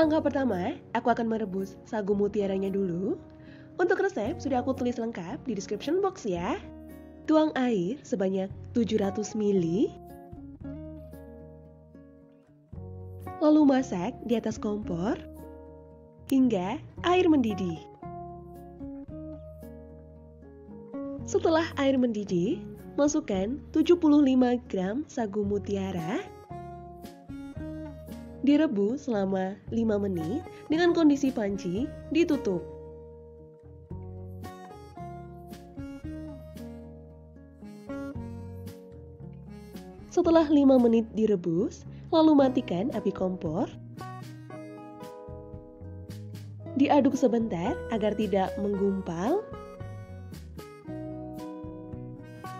Langkah pertama, aku akan merebus sagu mutiaranya dulu. Untuk resep sudah aku tulis lengkap di description box ya. Tuang air sebanyak 700 ml. Lalu masak di atas kompor hingga air mendidih. Setelah air mendidih, masukkan 75 gram sagu mutiara. Direbus selama 5 menit dengan kondisi panci ditutup. Setelah 5 menit direbus, lalu matikan api kompor. Diaduk sebentar agar tidak menggumpal.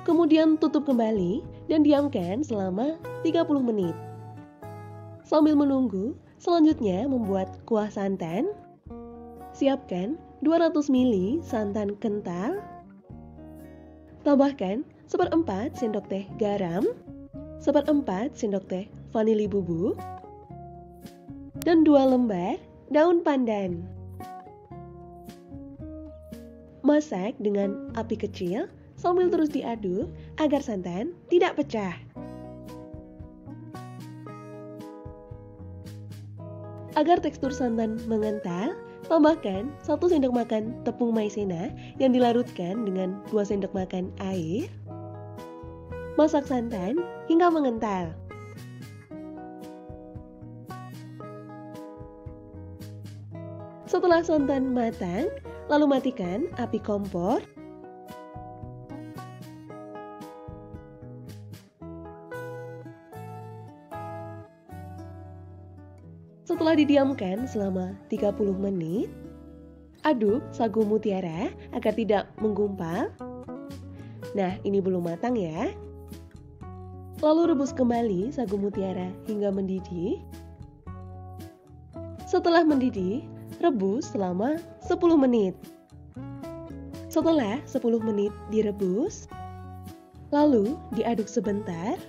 Kemudian tutup kembali dan diamkan selama 30 menit. Sambil menunggu, selanjutnya membuat kuah santan. Siapkan 200 ml santan kental. Tambahkan 1/4 sendok teh garam, 1/4 sendok teh vanili bubuk, dan 2 lembar daun pandan. Masak dengan api kecil sambil terus diaduk agar santan tidak pecah. Agar tekstur santan mengental, tambahkan 1 sendok makan tepung maizena yang dilarutkan dengan 2 sendok makan air. Masak santan hingga mengental. Setelah santan matang, lalu matikan api kompor. Setelah didiamkan selama 30 menit, aduk sagu mutiara agar tidak menggumpal. Nah, ini belum matang ya. Lalu rebus kembali sagu mutiara hingga mendidih. Setelah mendidih, rebus selama 10 menit. Setelah 10 menit direbus, lalu diaduk sebentar.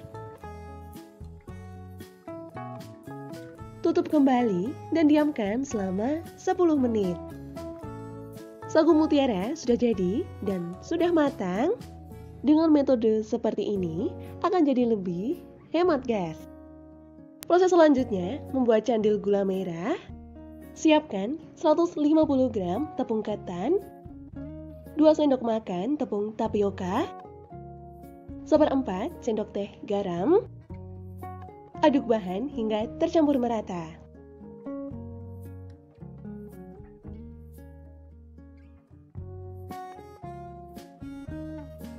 Tutup kembali dan diamkan selama 10 menit. Sagu mutiara sudah jadi dan sudah matang. Dengan metode seperti ini akan jadi lebih hemat gas. Proses selanjutnya membuat candil gula merah. Siapkan 150 gram tepung ketan, 2 sendok makan tepung tapioka, 1/4 sendok teh garam. Aduk bahan hingga tercampur merata.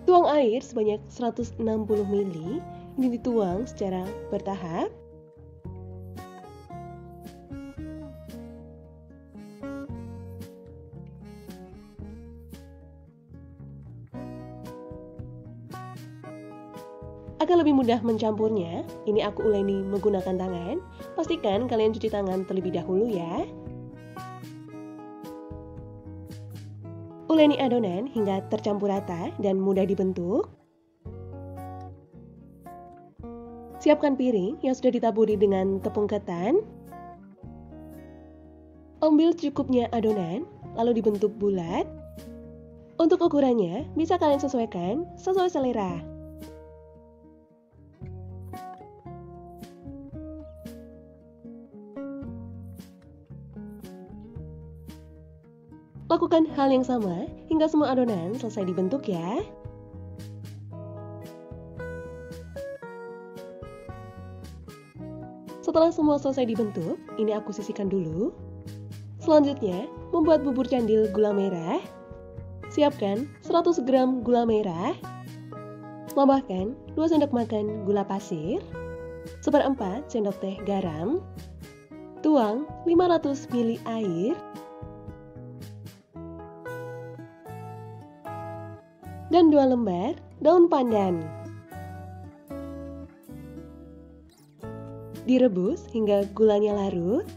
Tuang air sebanyak 160 ml. Ini dituang secara bertahap. Agar lebih mudah mencampurnya, ini aku uleni menggunakan tangan. Pastikan kalian cuci tangan terlebih dahulu ya. Uleni adonan hingga tercampur rata dan mudah dibentuk. Siapkan piring yang sudah ditaburi dengan tepung ketan. Ambil cukupnya adonan, lalu dibentuk bulat. Untuk ukurannya, bisa kalian sesuaikan sesuai selera. Lakukan hal yang sama hingga semua adonan selesai dibentuk ya. Setelah semua selesai dibentuk, ini aku sisihkan dulu. Selanjutnya, membuat bubur candil gula merah. Siapkan 100 gram gula merah. Tambahkan 2 sendok makan gula pasir, 1/4 sendok teh garam. Tuang 500 ml air. Dan 2 lembar daun pandan. Direbus hingga gulanya larut.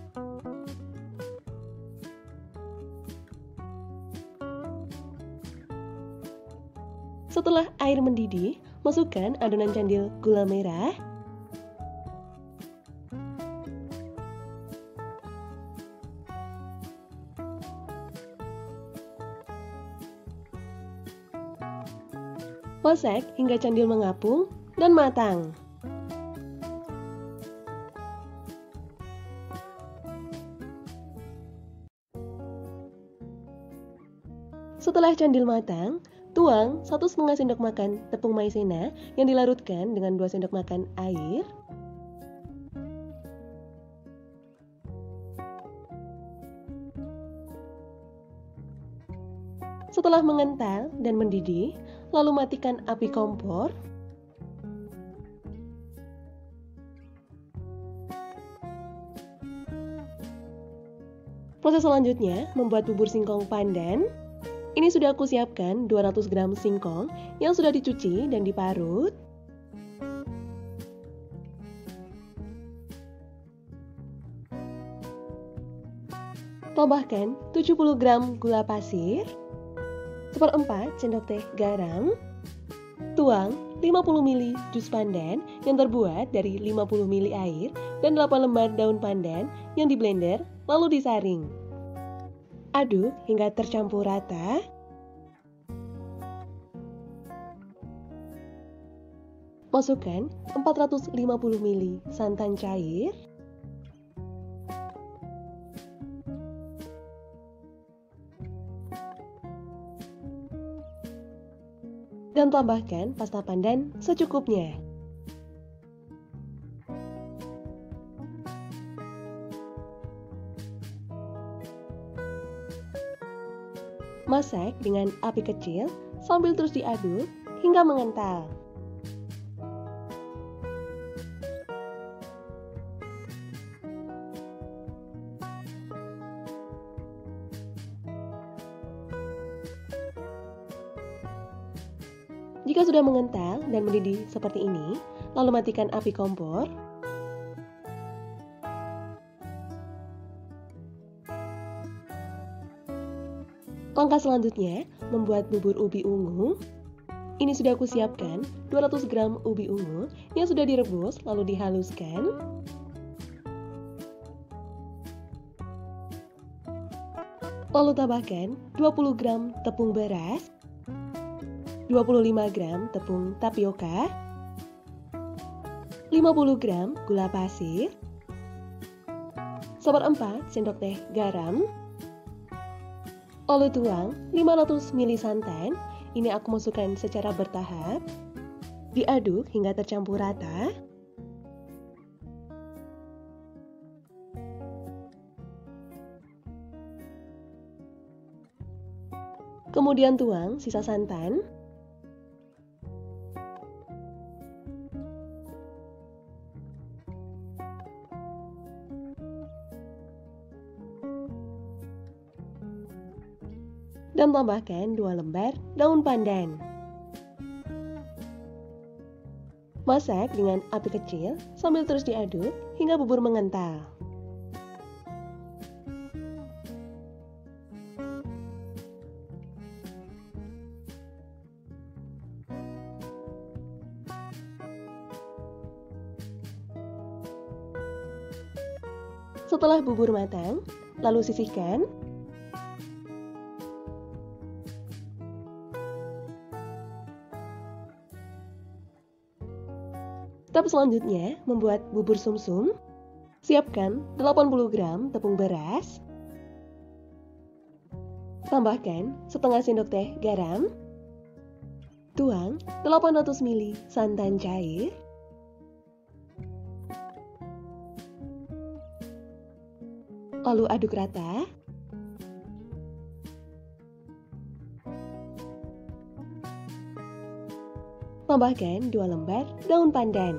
Setelah air mendidih, masukkan adonan candil gula merah. Masak hingga candil mengapung dan matang. Setelah candil matang, tuang 1,5 sendok makan tepung maizena yang dilarutkan dengan 2 sendok makan air. Setelah mengental dan mendidih, lalu matikan api kompor. Proses selanjutnya membuat bubur singkong pandan. Ini sudah aku siapkan 200 gram singkong yang sudah dicuci dan diparut. Tambahkan 70 gram gula pasir, 1/4 sendok teh garam, tuang 50 ml jus pandan yang terbuat dari 50 ml air dan 8 lembar daun pandan yang diblender lalu disaring. Aduk hingga tercampur rata. Masukkan 450 ml santan cair. Dan tambahkan pasta pandan secukupnya. Masak dengan api kecil sambil terus diaduk hingga mengental. Jika sudah mengental dan mendidih seperti ini, lalu matikan api kompor. Langkah selanjutnya, membuat bubur ubi ungu. Ini sudah aku siapkan 200 gram ubi ungu yang sudah direbus lalu dihaluskan. Lalu tambahkan 20 gram tepung beras, 25 gram tepung tapioka, 50 gram gula pasir, 1/4 sendok teh garam. Lalu tuang 500 ml santan, ini aku masukkan secara bertahap. Diaduk hingga tercampur rata. Kemudian tuang sisa santan. Dan tambahkan 2 lembar daun pandan. Masak dengan api kecil sambil terus diaduk hingga bubur mengental. Setelah bubur matang, lalu sisihkan. Tahap selanjutnya, membuat bubur sumsum. Siapkan 80 gram tepung beras. Tambahkan setengah sendok teh garam. Tuang 800 ml santan cair. Lalu aduk rata. Tambahkan 2 lembar daun pandan.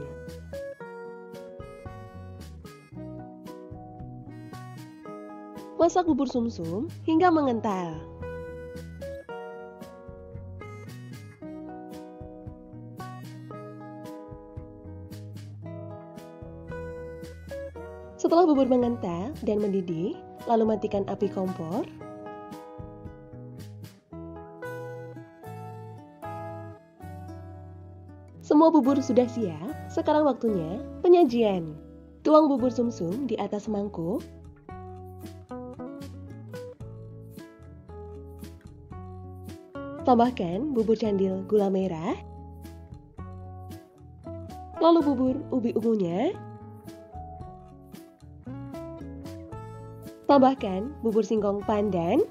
Masak bubur sumsum hingga mengental. Setelah bubur mengental dan mendidih, lalu matikan api kompor. Semua bubur sudah siap, sekarang waktunya penyajian. Tuang bubur sumsum di atas mangkuk. Tambahkan bubur candil gula merah Lalu bubur ubi ungunya. Tambahkan bubur singkong pandan.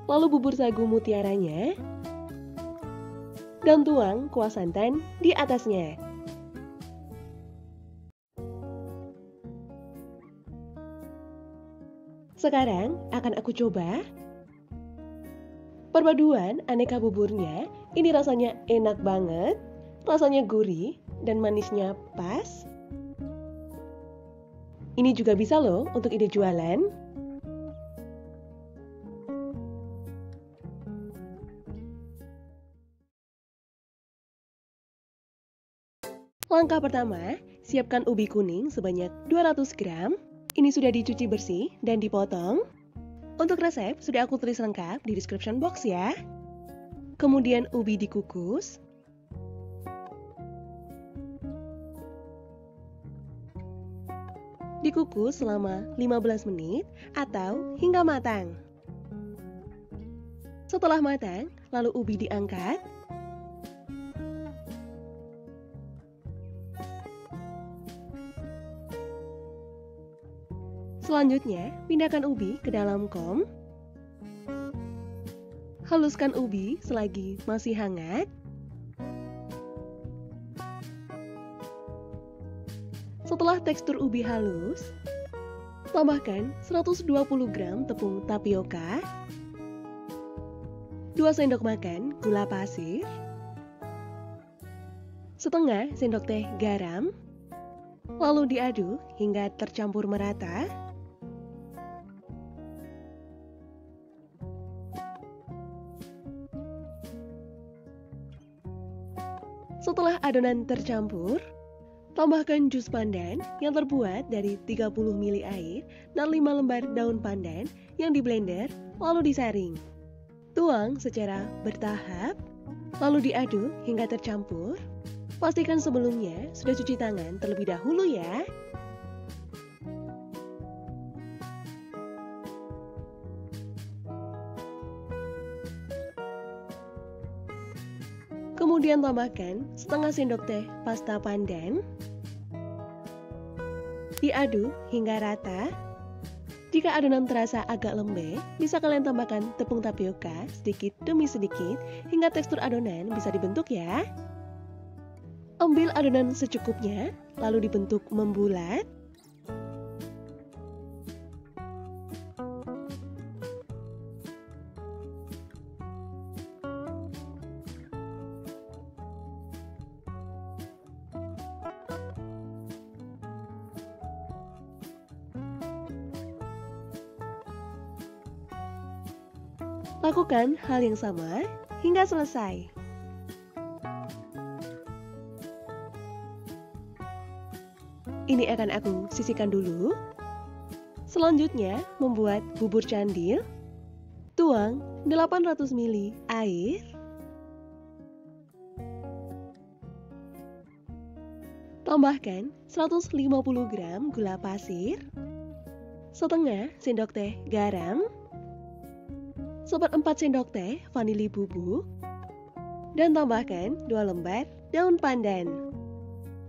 Lalu bubur sagu mutiaranya. Dan tuang kuah santan di atasnya. Sekarang akan aku coba. Perpaduan aneka buburnya ini rasanya enak banget. Rasanya gurih dan manisnya pas. Ini juga bisa loh untuk ide jualan. Langkah pertama, siapkan ubi kuning sebanyak 200 gram. Ini sudah dicuci bersih dan dipotong. Untuk resep sudah aku tulis lengkap di description box ya. Kemudian ubi dikukus. Dikukus selama 15 menit atau hingga matang. Setelah matang, lalu ubi diangkat. Selanjutnya, pindahkan ubi ke dalam kom. Haluskan ubi selagi masih hangat. Setelah tekstur ubi halus, tambahkan 120 gram tepung tapioka, 2 sendok makan gula pasir, setengah sendok teh garam, lalu diaduk hingga tercampur merata. Setelah adonan tercampur, tambahkan jus pandan yang terbuat dari 30 ml air dan 5 lembar daun pandan yang diblender lalu disaring. Tuang secara bertahap, lalu diaduk hingga tercampur. Pastikan sebelumnya sudah cuci tangan terlebih dahulu ya. Kemudian tambahkan setengah sendok teh pasta pandan. Diaduk hingga rata. Jika adonan terasa agak lembek, bisa kalian tambahkan tepung tapioka sedikit demi sedikit hingga tekstur adonan bisa dibentuk ya. Ambil adonan secukupnya, lalu dibentuk membulat. Lakukan hal yang sama hingga selesai. Ini akan aku sisihkan dulu. Selanjutnya, membuat bubur candil. Tuang 800 ml air. Tambahkan 150 gram gula pasir. Setengah sendok teh garam. 1/4 sendok teh vanili bubuk, dan tambahkan 2 lembar daun pandan.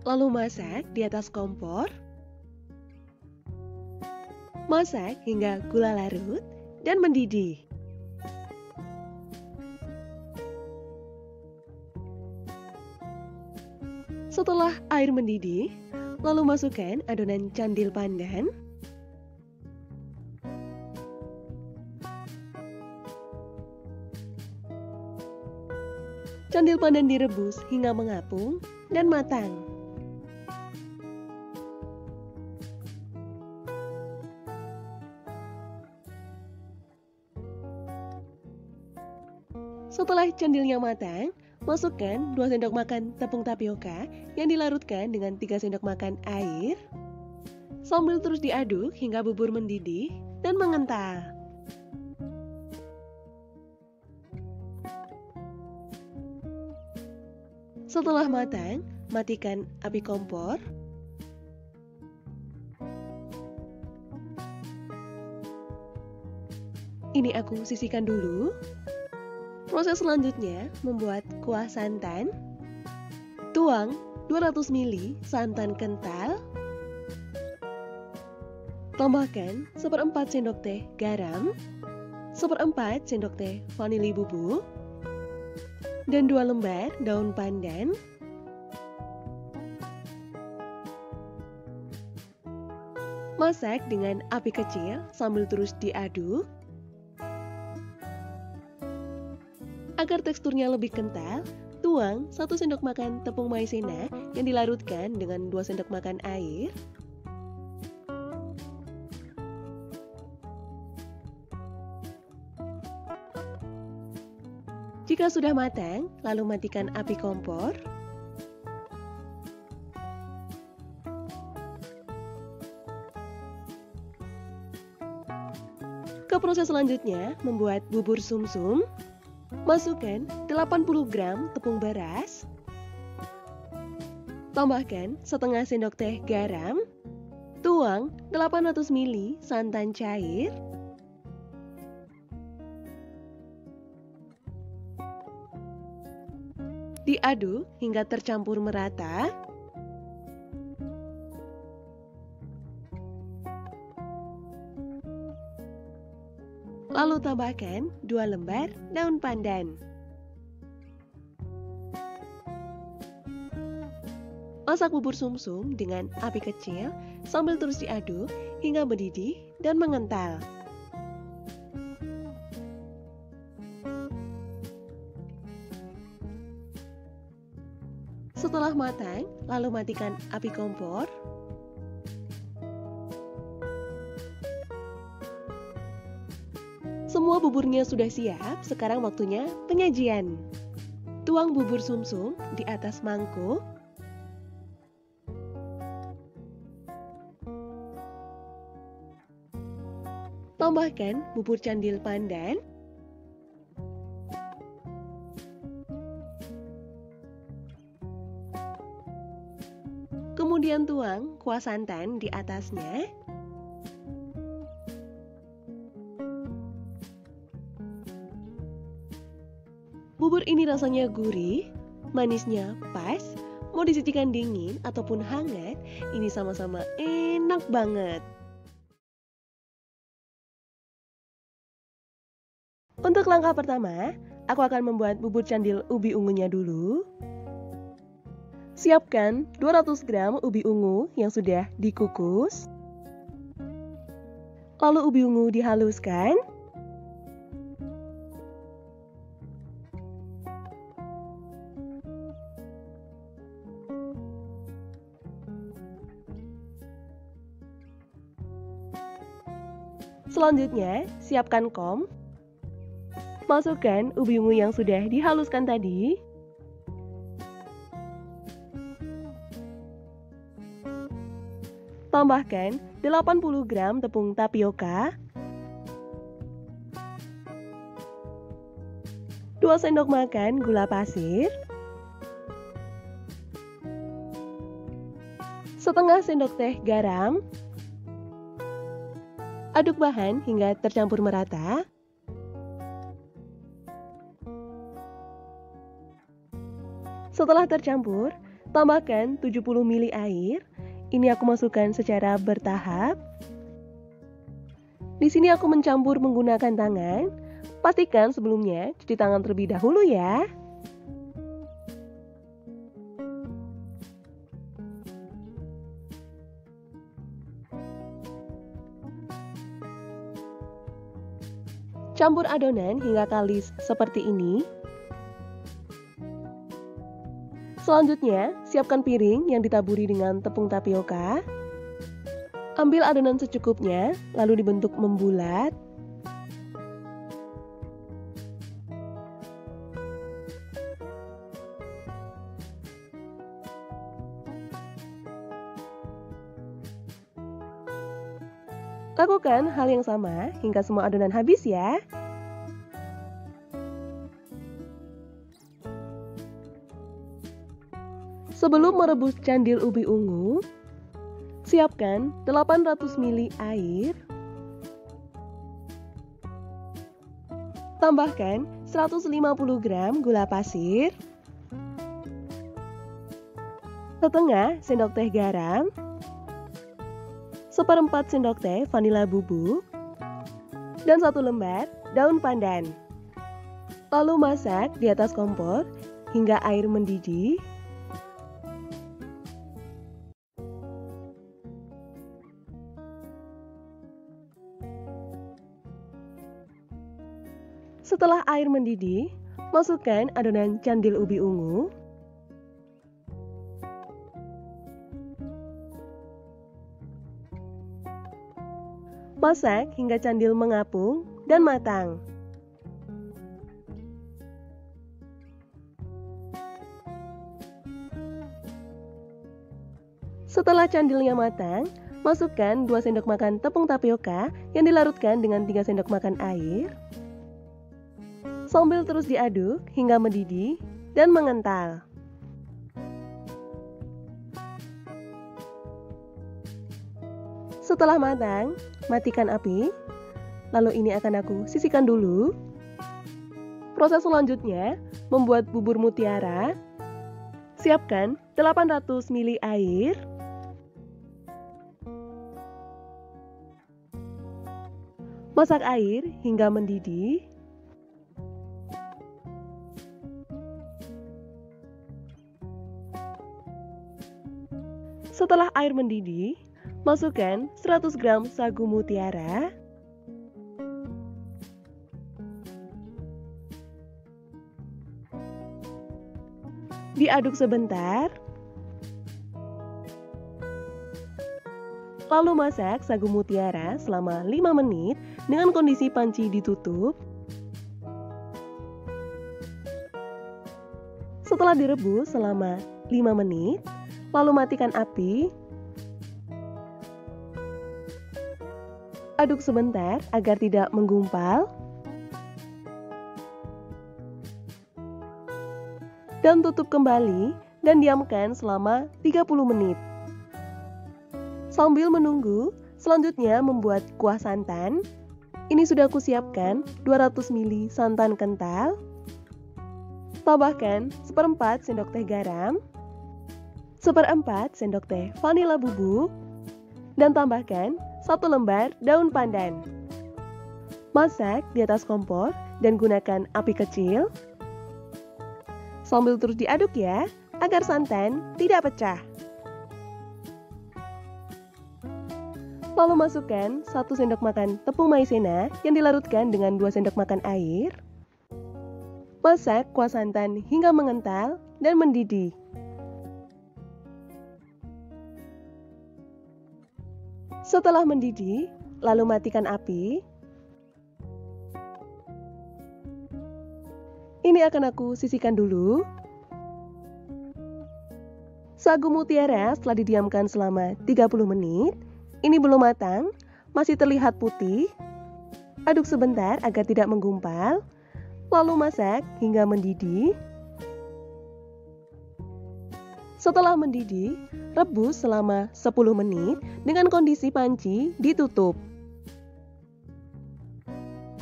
Lalu masak di atas kompor. Masak hingga gula larut dan mendidih. Setelah air mendidih, lalu masukkan adonan candil pandan. Candil pandan direbus hingga mengapung dan matang. Setelah candilnya matang, masukkan 2 sendok makan tepung tapioka yang dilarutkan dengan 3 sendok makan air. Sambil terus diaduk hingga bubur mendidih dan mengental. Setelah matang, matikan api kompor. Ini aku sisihkan dulu. Proses selanjutnya membuat kuah santan. Tuang 200 ml santan kental. Tambahkan 1/4 sendok teh garam, 1/4 sendok teh vanili bubuk, dan 2 lembar daun pandan. Masak dengan api kecil sambil terus diaduk. Agar teksturnya lebih kental, tuang 1 sendok makan tepung maizena yang dilarutkan dengan 2 sendok makan air. Jika sudah matang, lalu matikan api kompor. Ke proses selanjutnya, membuat bubur sumsum. Masukkan 80 gram tepung beras. Tambahkan setengah sendok teh garam. Tuang 800 ml santan cair. Diaduk hingga tercampur merata. Lalu tambahkan 2 lembar daun pandan. Masak bubur sumsum dengan api kecil sambil terus diaduk hingga mendidih dan mengental. Setelah matang, lalu matikan api kompor. Semua buburnya sudah siap, sekarang waktunya penyajian. Tuang bubur sumsum di atas mangkuk. Tambahkan bubur candil pandan. Kemudian tuang kuah santan di atasnya. Bubur ini rasanya gurih, manisnya pas, mau disajikan dingin ataupun hangat, ini sama-sama enak banget. Untuk langkah pertama, aku akan membuat bubur candil ubi ungunya dulu. Siapkan 200 gram ubi ungu yang sudah dikukus. Lalu ubi ungu dihaluskan. Selanjutnya, siapkan kom. Masukkan ubi ungu yang sudah dihaluskan tadi. Tambahkan 80 gram tepung tapioka, 2 sendok makan gula pasir, setengah sendok teh garam. Aduk bahan hingga tercampur merata. Setelah tercampur, tambahkan 70 ml air. Ini aku masukkan secara bertahap. Di sini aku mencampur menggunakan tangan. Pastikan sebelumnya cuci tangan terlebih dahulu ya. Campur adonan hingga kalis seperti ini. Selanjutnya, siapkan piring yang ditaburi dengan tepung tapioka. Ambil adonan secukupnya, lalu dibentuk membulat. Lakukan hal yang sama hingga semua adonan habis ya. Sebelum merebus candil ubi ungu, siapkan 800 ml air. Tambahkan 150 gram gula pasir, setengah sendok teh garam, 1/4 sendok teh vanila bubuk, dan 1 lembar daun pandan. Lalu masak di atas kompor hingga air mendidih. Setelah air mendidih, masukkan adonan candil ubi ungu. Masak hingga candil mengapung dan matang. Setelah candilnya matang, masukkan 2 sendok makan tepung tapioka yang dilarutkan dengan 3 sendok makan air. Sambil terus diaduk hingga mendidih dan mengental. Setelah matang, matikan api. Lalu ini akan aku sisihkan dulu. Proses selanjutnya, membuat bubur mutiara. Siapkan 800 ml air. Masak air hingga mendidih. Setelah air mendidih, masukkan 100 gram sagu mutiara. Diaduk sebentar. Lalu masak sagu mutiara selama 5 menit dengan kondisi panci ditutup. Setelah direbus selama 5 menit, lalu matikan api. Aduk sebentar agar tidak menggumpal. Dan tutup kembali dan diamkan selama 30 menit. Sambil menunggu, selanjutnya membuat kuah santan. Ini sudah aku siapkan 200 ml santan kental. Tambahkan 1/4 sendok teh garam, 1/4 sendok teh vanila bubuk, dan tambahkan 1 lembar daun pandan. Masak di atas kompor dan gunakan api kecil. Sambil terus diaduk ya, agar santan tidak pecah. Lalu masukkan 1 sendok makan tepung maizena yang dilarutkan dengan 2 sendok makan air. Masak kuah santan hingga mengental dan mendidih. Setelah mendidih, lalu matikan api. Ini akan aku sisihkan dulu. Sagu mutiara setelah didiamkan selama 30 menit. Ini belum matang, masih terlihat putih. Aduk sebentar agar tidak menggumpal. Lalu masak hingga mendidih. Setelah mendidih, rebus selama 10 menit dengan kondisi panci ditutup.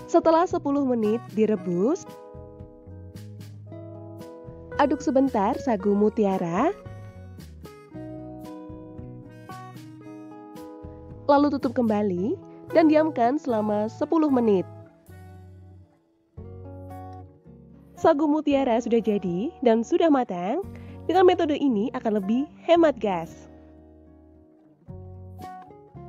Setelah 10 menit direbus, aduk sebentar sagu mutiara. Lalu tutup kembali dan diamkan selama 10 menit. Sagu mutiara sudah jadi dan sudah matang. Dengan metode ini akan lebih hemat gas.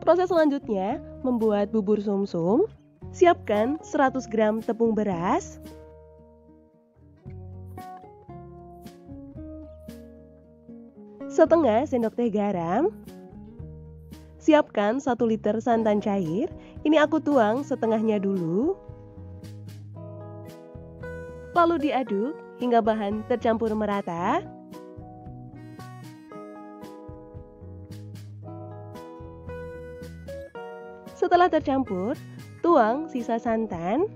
Proses selanjutnya, membuat bubur sumsum. Siapkan 100 gram tepung beras, setengah sendok teh garam. Siapkan 1 liter santan cair. Ini aku tuang setengahnya dulu. Lalu diaduk hingga bahan tercampur merata. Setelah tercampur, tuang sisa santan.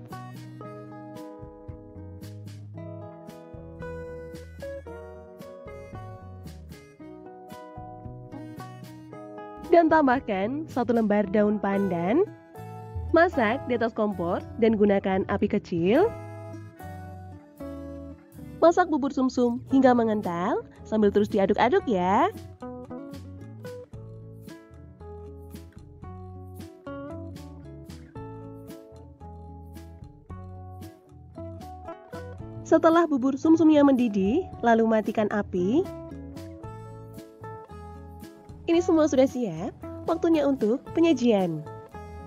Dan tambahkan 1 lembar daun pandan. Masak di atas kompor dan gunakan api kecil. Masak bubur sumsum hingga mengental sambil terus diaduk-aduk ya. Setelah bubur sumsumnya mendidih, lalu matikan api. Ini semua sudah siap, waktunya untuk penyajian.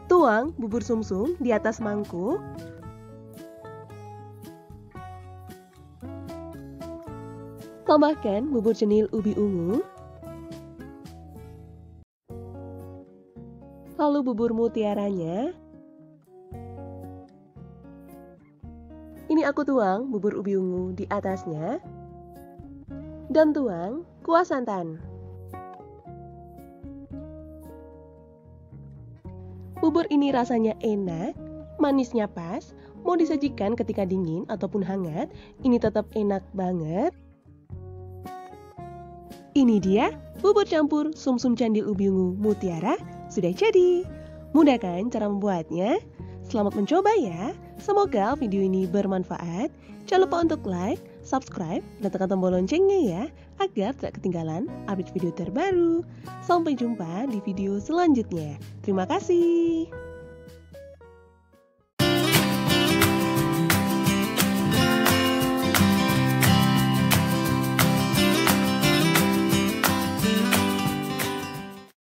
Tuang bubur sumsum di atas mangkuk. Tambahkan bubur cenil ubi ungu. Lalu bubur mutiaranya. Ini aku tuang bubur ubi ungu di atasnya. Dan tuang kuah santan. Bubur ini rasanya enak, manisnya pas, mau disajikan ketika dingin ataupun hangat, ini tetap enak banget. Ini dia, bubur campur sumsum candil ubi ungu mutiara sudah jadi. Mudah kan cara membuatnya? Selamat mencoba ya. Semoga video ini bermanfaat. Jangan lupa untuk like, subscribe, dan tekan tombol loncengnya ya, agar tidak ketinggalan update video terbaru. Sampai jumpa di video selanjutnya. Terima kasih.